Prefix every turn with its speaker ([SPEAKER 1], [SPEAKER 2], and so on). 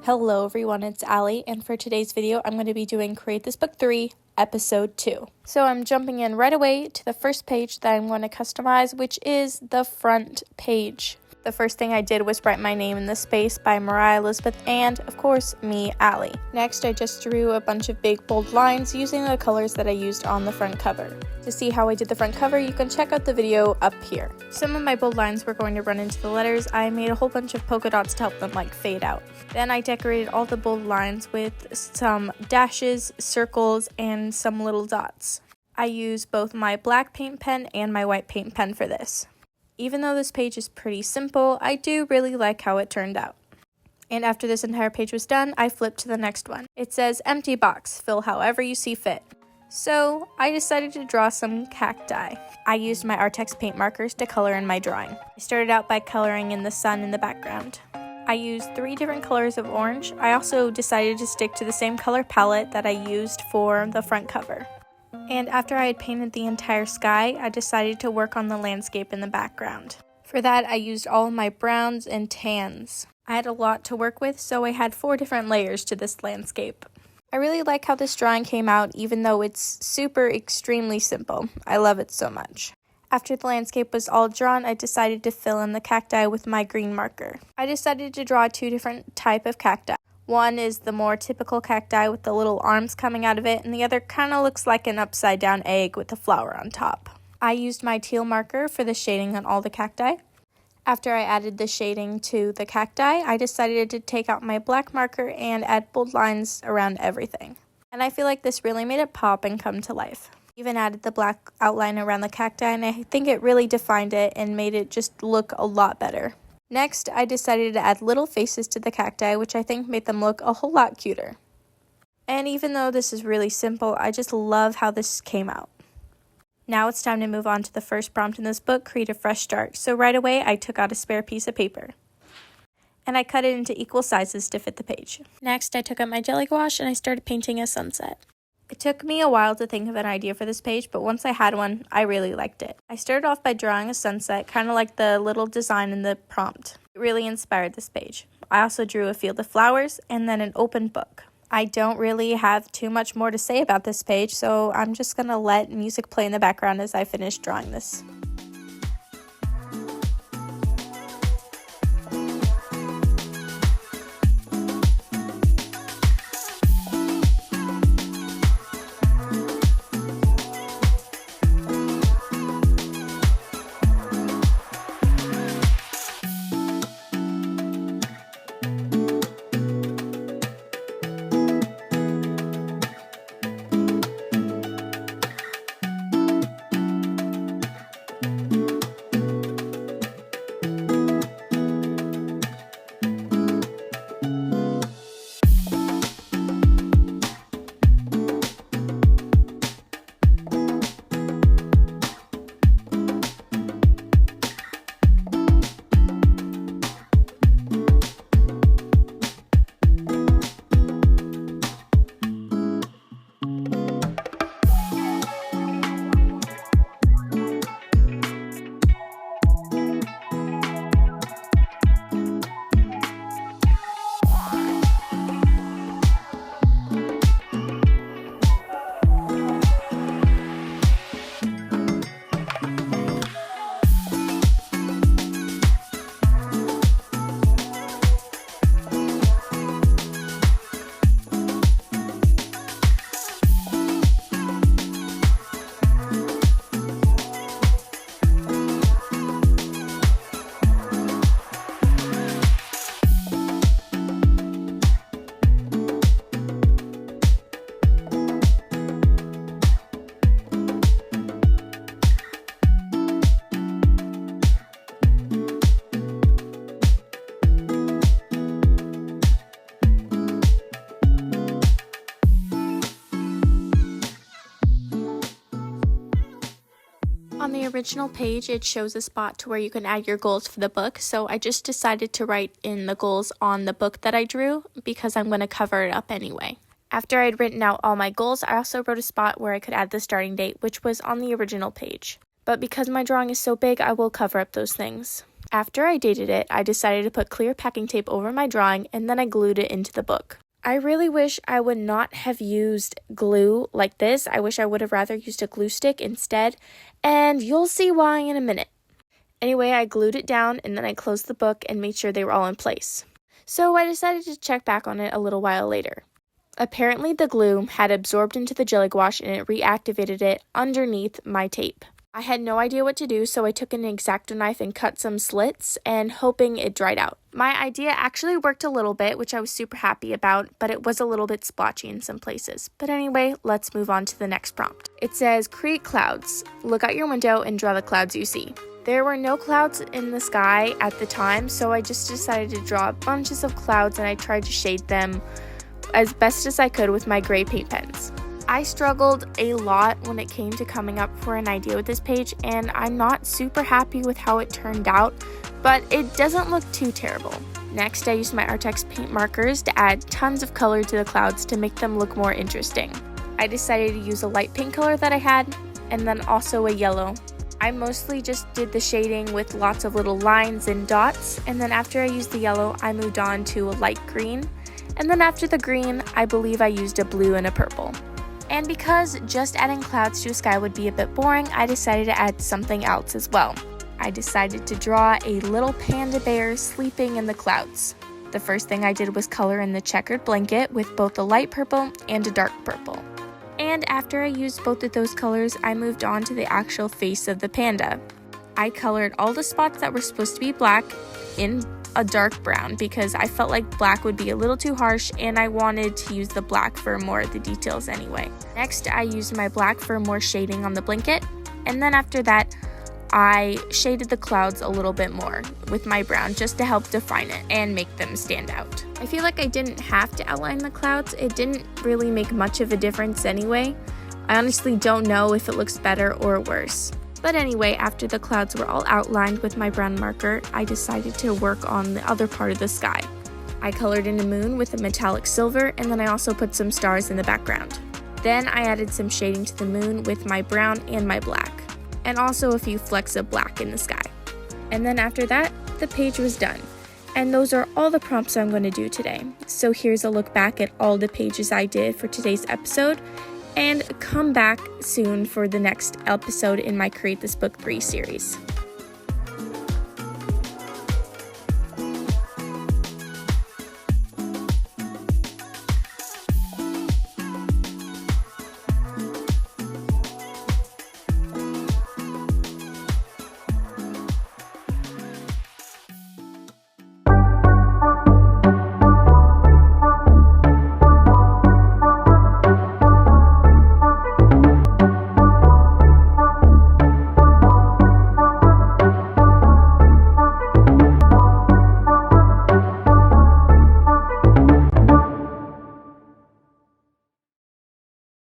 [SPEAKER 1] Hello everyone, it's Allie, and for today's video, I'm going to be doing Create This Book 3, Episode 2. So I'm jumping in right away to the first page that I'm going to customize, which is the front page. The first thing I did was write my name in the space by Moriah Elizabeth and, of course, me, Allie. Next, I just drew a bunch of big bold lines using the colors that I used on the front cover. To see how I did the front cover, you can check out the video up here. Some of my bold lines were going to run into the letters. I made a whole bunch of polka dots to help them fade out. Then I decorated all the bold lines with some dashes, circles, and some little dots. I used both my black paint pen and my white paint pen for this. Even though this page is pretty simple, I do really like how it turned out. And after this entire page was done, I flipped to the next one. It says, empty box, fill however you see fit. So I decided to draw some cacti. I used my Artsy paint markers to color in my drawing. I started out by coloring in the sun in the background. I used 3 different colors of orange. I also decided to stick to the same color palette that I used for the front cover. And after I had painted the entire sky, I decided to work on the landscape in the background. For that, I used all of my browns and tans. I had a lot to work with, so I had 4 different layers to this landscape. I really like how this drawing came out, even though it's super extremely simple. I love it so much. After the landscape was all drawn, I decided to fill in the cacti with my green marker. I decided to draw 2 different types of cacti. One is the more typical cacti with the little arms coming out of it, and the other kind of looks like an upside down egg with a flower on top. I used my teal marker for the shading on all the cacti. After I added the shading to the cacti, I decided to take out my black marker and add bold lines around everything. And I feel like this really made it pop and come to life. Even added the black outline around the cacti, and I think it really defined it and made it just look a lot better. Next, I decided to add little faces to the cacti, which I think made them look a whole lot cuter. And even though this is really simple, I just love how this came out. Now it's time to move on to the first prompt in this book, Create a Fresh Start. So right away, I took out a spare piece of paper, and I cut it into equal sizes to fit the page. Next, I took out my jelly gouache and I started painting a sunset. It took me a while to think of an idea for this page, but once I had one, I really liked it. I started off by drawing a sunset, kind of like the little design in the prompt. It really inspired this page. I also drew a field of flowers and then an open book. I don't really have too much more to say about this page, so I'm just going to let music play in the background as I finish drawing this. On the original page, it shows a spot to where you can add your goals for the book, so I just decided to write in the goals on the book that I drew because I'm going to cover it up anyway. After I'd written out all my goals, I also wrote a spot where I could add the starting date, which was on the original page. But because my drawing is so big, I will cover up those things. After I dated it, I decided to put clear packing tape over my drawing and then I glued it into the book. I really wish I would not have used glue like this. I wish I would have rather used a glue stick instead, and you'll see why in a minute. Anyway, I glued it down and then I closed the book and made sure they were all in place. So I decided to check back on it a little while later. Apparently the glue had absorbed into the jelly gouache and it reactivated it underneath my tape. I had no idea what to do, so I took an X-Acto knife and cut some slits and hoping it dried out. My idea actually worked a little bit, which I was super happy about, but it was a little bit splotchy in some places. But anyway, let's move on to the next prompt. It says, create clouds. Look out your window and draw the clouds you see. There were no clouds in the sky at the time, so I just decided to draw bunches of clouds and I tried to shade them as best as I could with my gray paint pens. I struggled a lot when it came to coming up for an idea with this page, and I'm not super happy with how it turned out, but it doesn't look too terrible. Next, I used my Artsy paint markers to add tons of color to the clouds to make them look more interesting. I decided to use a light pink color that I had, and then also a yellow. I mostly just did the shading with lots of little lines and dots, and then after I used the yellow, I moved on to a light green, and then after the green, I believe I used a blue and a purple. And because just adding clouds to a sky would be a bit boring, I decided to add something else as well. I decided to draw a little panda bear sleeping in the clouds. The first thing I did was color in the checkered blanket with both a light purple and a dark purple. And after I used both of those colors, I moved on to the actual face of the panda. I colored all the spots that were supposed to be black in a dark brown because I felt like black would be a little too harsh and I wanted to use the black for more of the details anyway. Next, I used my black for more shading on the blanket, and then after that, I shaded the clouds a little bit more with my brown just to help define it and make them stand out. I feel like I didn't have to outline the clouds. It didn't really make much of a difference anyway. I honestly don't know if it looks better or worse. But anyway, after the clouds were all outlined with my brown marker, I decided to work on the other part of the sky. I colored in a moon with a metallic silver, and then I also put some stars in the background. Then I added some shading to the moon with my brown and my black, and also a few flecks of black in the sky. And then after that, the page was done. And those are all the prompts I'm going to do today. So here's a look back at all the pages I did for today's episode, and come back soon for the next episode in my Create This Book 3 series.